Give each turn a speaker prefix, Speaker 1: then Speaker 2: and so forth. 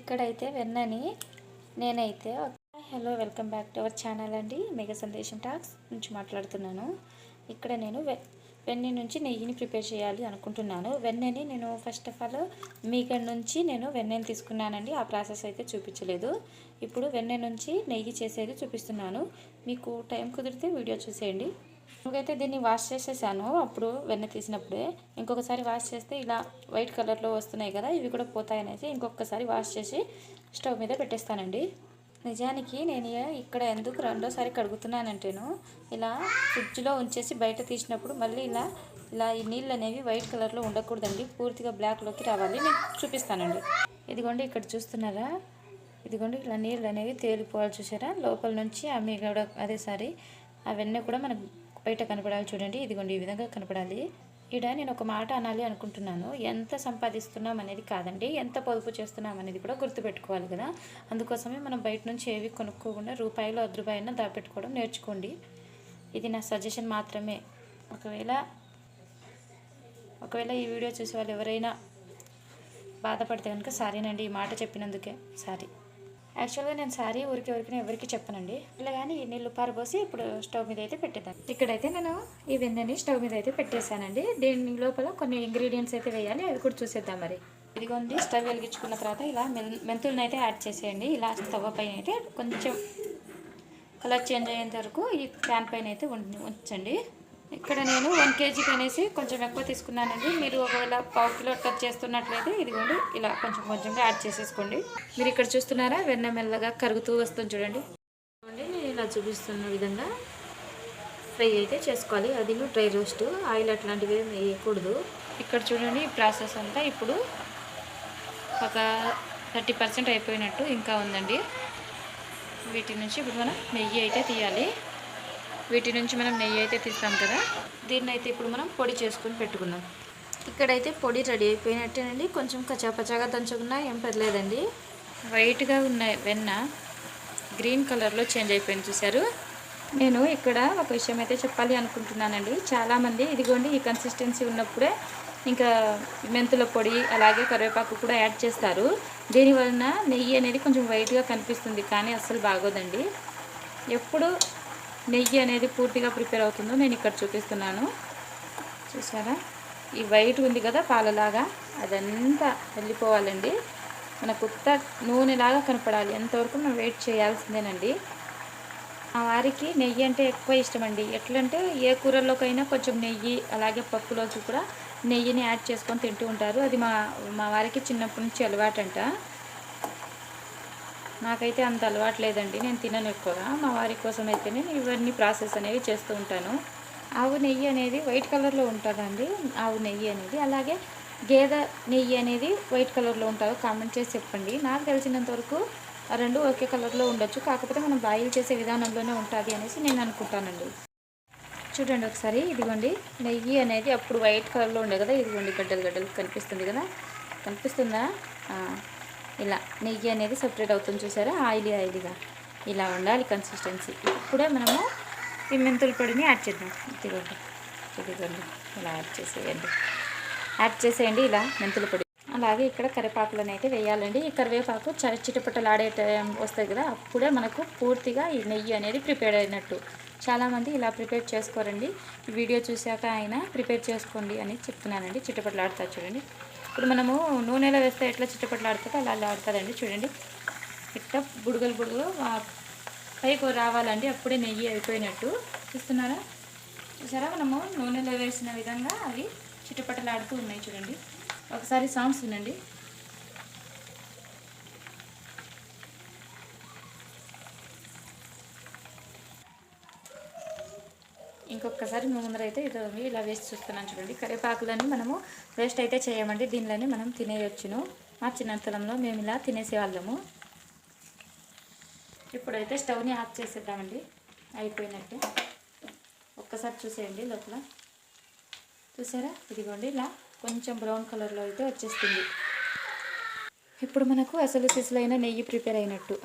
Speaker 1: ఇక్కడైతే వెన్నని నేనైతే hello welcome back to our channel అండి. మెగా సందేశం టాక్స్ నుంచి మాట్లాడుతున్నాను. ఇక్కడ నేను వెన్న నుంచి నెయ్యిని ప్రిపేర్ చేయాలి అనుకుంటున్నాను. వెన్నని నేను ఫస్ట్ ఆఫ్ ఆల్ మీగడ నుంచి నేను వెన్నని తీసుకున్నానండి. ఆ ప్రాసెస్ అయితే చూపించలేదు. ఇప్పుడు వెన్న నుంచి నెయ్యి చేసేది చూపిస్తున్నాను. మీకు టైం కుదిరితే వీడియో చూసేయండి. ఇంకైతే దీన్ని వాష్ చేసేసాను అప్పుడు వెన్న తీసినప్పుడే. ఇంకొకసారి వాష్ చేస్తే ఇలా వైట్ కలర్లో వస్తున్నాయి కదా, ఇవి కూడా పోతాయనేసి ఇంకొకసారి వాష్ చేసి స్టవ్ మీద పెట్టేస్తానండి. నిజానికి నేను ఇక్కడ ఎందుకు రెండోసారి కడుగుతున్నానంటేను, ఇలా ఫ్రిడ్జ్లో ఉంచేసి బయట తీసినప్పుడు మళ్ళీ ఇలా ఈ నీళ్ళు అనేవి వైట్ కలర్లో ఉండకూడదండి, పూర్తిగా బ్లాక్లోకి రావాలి. నేను చూపిస్తానండి. ఇదిగోండి ఇక్కడ చూస్తున్నారా, ఇదిగోండి ఇలా నీళ్ళు అనేవి తేలిపోవాలి. చూసారా, లోపల నుంచి ఆ మీగడ ఆ వెన్న కూడా మనకు బయట కనపడాలి. చూడండి, ఇదిగోండి ఈ విధంగా కనపడాలి. ఇక్కడ నేను ఒక మాట అనాలి అనుకుంటున్నాను. ఎంత సంపాదిస్తున్నాం అనేది కాదండి, ఎంత పొదుపు చేస్తున్నాం అనేది కూడా గుర్తుపెట్టుకోవాలి కదా. అందుకోసమే మనం బయట నుంచి ఏవి కొనుక్కోకుండా రూపాయలు 10 రూపాయలైనా దాపెట్టుకోవడం నేర్చుకోండి. ఇది నా సజెషన్ మాత్రమే. ఒకవేళ ఈ వీడియో చూసే వాళ్ళు ఎవరైనా బాధపడితే కనుక సారీనండి, ఈ మాట చెప్పినందుకే సారీ. యాక్చువల్గా నేను సారీ ఊరికే ఎవరికి చెప్పనండి. ఇలా కానీ ఈ నీళ్ళు పారబోసి ఇప్పుడు స్టవ్ మీద అయితే పెట్టేద్దాం. ఇక్కడైతే నేను ఈ వెన్నని స్టవ్ మీద అయితే పెట్టేశానండి. దీని లోపల కొన్ని ఇంగ్రీడియంట్స్ అయితే వేయాలి, అవి కూడా చూసేద్దాం. మరి ఇదిగోండి, స్టవ్ వెలిగించుకున్న తర్వాత ఇలా మెంతులను అయితే యాడ్ చేసేయండి. ఇలా స్టవ్ పైన అయితే కొంచెం కలర్ చేంజ్ అయ్యేంత వరకు ఈ ప్యాన్ పైన అయితే ఉంచండి. ఇక్కడ నేను 1 kg అనేసి కొంచెం ఎక్కువ తీసుకున్నానండి. మీరు ఒకవేళ 1/2 కిలో టచ్ చేస్తున్నట్లయితే ఇదిగోండి ఇలా కొంచెంగా యాడ్ చేసేసుకోండి. మీరు ఇక్కడ చూస్తున్నారా, వెన్న మెల్లగా కరుగుతూ వస్తుంది చూడండి. నేను ఇలా చూపిస్తున్న విధంగా ఫ్రై అయితే చేసుకోవాలి. అది డ్రై రోస్ట్, ఆయిల్ అట్లాంటివి ఏమి వేయకూడదు. ఇక్కడ చూడండి, ఈ ప్రాసెస్ అంతా ఇప్పుడు ఒక 30% అయిపోయినట్టు ఇంకా ఉందండి. వీటి నుంచి ఇప్పుడు మనం నెయ్యి అయితే తీయాలి. తీస్తాం కదా, దీన్ని అయితే ఇప్పుడు మనం పొడి చేసుకుని పెట్టుకుందాం. ఇక్కడైతే పొడి రెడీ అయిపోయినట్టేనండి. కొంచెం కచాపచాగా దంచుకున్నా ఏం పర్లేదండి. వైట్గా ఉన్న వెన్న గ్రీన్ కలర్లో చేంజ్ అయిపోయింది చూసారు. నేను ఇక్కడ ఒక విషయం అయితే చెప్పాలి అనుకుంటున్నానండి. చాలామంది ఇదిగోండి ఈ కన్సిస్టెన్సీ ఉన్నప్పుడే ఇంకా మెంతుల పొడి అలాగే కరివేపాకు కూడా యాడ్ చేస్తారు. దీనివలన నెయ్యి అనేది కొంచెం వైట్గా కనిపిస్తుంది, కానీ అస్సలు బాగోదండి. ఎప్పుడు నెయ్యి అనేది పూర్తిగా ప్రిపేర్ అవుతుందో నేను ఇక్కడ చూపిస్తున్నాను. చూసారా, ఈ వైట్ ఉంది కదా పాలలాగా, అదంతా వెళ్ళిపోవాలండి. మనకు కొత్త నూనెలాగా కనపడాలి, ఎంతవరకు మనం వెయిట్ చేయాల్సిందేనండి. మా వారికి నెయ్యి అంటే ఎక్కువ ఇష్టం అండి. ఎట్లంటే ఏ కూరల్లోకైనా కొంచెం నెయ్యి, అలాగే పప్పులోకి కూడా నెయ్యిని యాడ్ చేసుకొని తింటూ ఉంటారు. అది మా వారికి చిన్నప్పటి నుంచి అలవాటంట. నాకైతే అంత అలవాటు లేదండి, నేను తినను ఎక్కువగా. మా వారి కోసం అయితే నేను ఇవన్నీ ప్రాసెస్ అనేవి చేస్తూ ఉంటాను. ఆవు నెయ్యి అనేది వైట్ కలర్లో ఉంటుందండి, ఆవు నెయ్యి అనేది. అలాగే గేదె నెయ్యి అనేది వైట్ కలర్లో ఉంటుందో కామెంట్ చేసి చెప్పండి. నాకు తెలిసినంత వరకు ఆ రెండు ఒకే కలర్లో ఉండొచ్చు, కాకపోతే మనం బాయిల్ చేసే విధానంలోనే ఉంటుంది అనేసి నేను అనుకుంటానండి. చూడండి ఒకసారి, ఇదిగోండి నెయ్యి అనేది అప్పుడు వైట్ కలర్లో ఉండే కదా, ఇదిగోండి గడ్డలు కనిపిస్తుంది కదా, కనిపిస్తుందా? ఇలా నెయ్యి అనేది సపరేట్ అవుతుంది చూసారా, ఆయిలీగా ఇలా ఉండాలి కన్సిస్టెన్సీ. ఇప్పుడే మనము ఈ మెంతుల పొడిని యాడ్ చేద్దాం. ఇదిగోండి ఇలా యాడ్ చేసేయండి ఇలా మెంతుల పొడి. అలాగే ఇక్కడ కరివేపాకులను అయితే వేయాలండి. ఈ కరివేపాకు చిటపటలాడే టైం వస్తుంది కదా, అప్పుడే మనకు పూర్తిగా ఈ నెయ్యి అనేది ప్రిపేర్ అయినట్టు. చాలామంది ఇలా ప్రిపేర్ చేసుకోరండి. ఈ వీడియో చూశాక అయినా ప్రిపేర్ చేసుకోండి అని చెప్తున్నానండి. చిటపటలాడుతా చూడండి. ఇప్పుడు మనము నూనెలో వేస్తే ఎట్లా చిట్టపట్లాడుతుందో అలా ఆడుతుందండి. చూడండి, ఇట్లా బుడగలు పైకి రావాలండి, అప్పుడే నెయ్యి అయిపోయినట్టు. చూసారా, మనము నూనెలో వేసిన విధంగా అవి చిట్టపట్టలాడుతూ ఉన్నాయి చూడండి. ఒకసారి సౌండ్స్ వినండి. ఇంకొకసారి ముందర అయితే ఇలా వేసి చూస్తున్నాను చూడండి. కరివేపాకులని మనము వేస్ట్ అయితే చేయమండి, దీనిలోనే మనం తినేయొచ్చును. మా చిన్నతనంలో మేము ఇలా తినేసేవాళ్ళము. ఇప్పుడైతే స్టవ్ని ఆఫ్ చేసేద్దామండి, అయిపోయినట్టు. ఒక్కసారి చూసేయండి లోపల. చూసారా, ఇదిగోండి ఇలా కొంచెం బ్రౌన్ కలర్లో అయితే వచ్చేస్తుంది. ఇప్పుడు మనకు అసలు సిసలైన నెయ్యి ప్రిపేర్ అయినట్టు.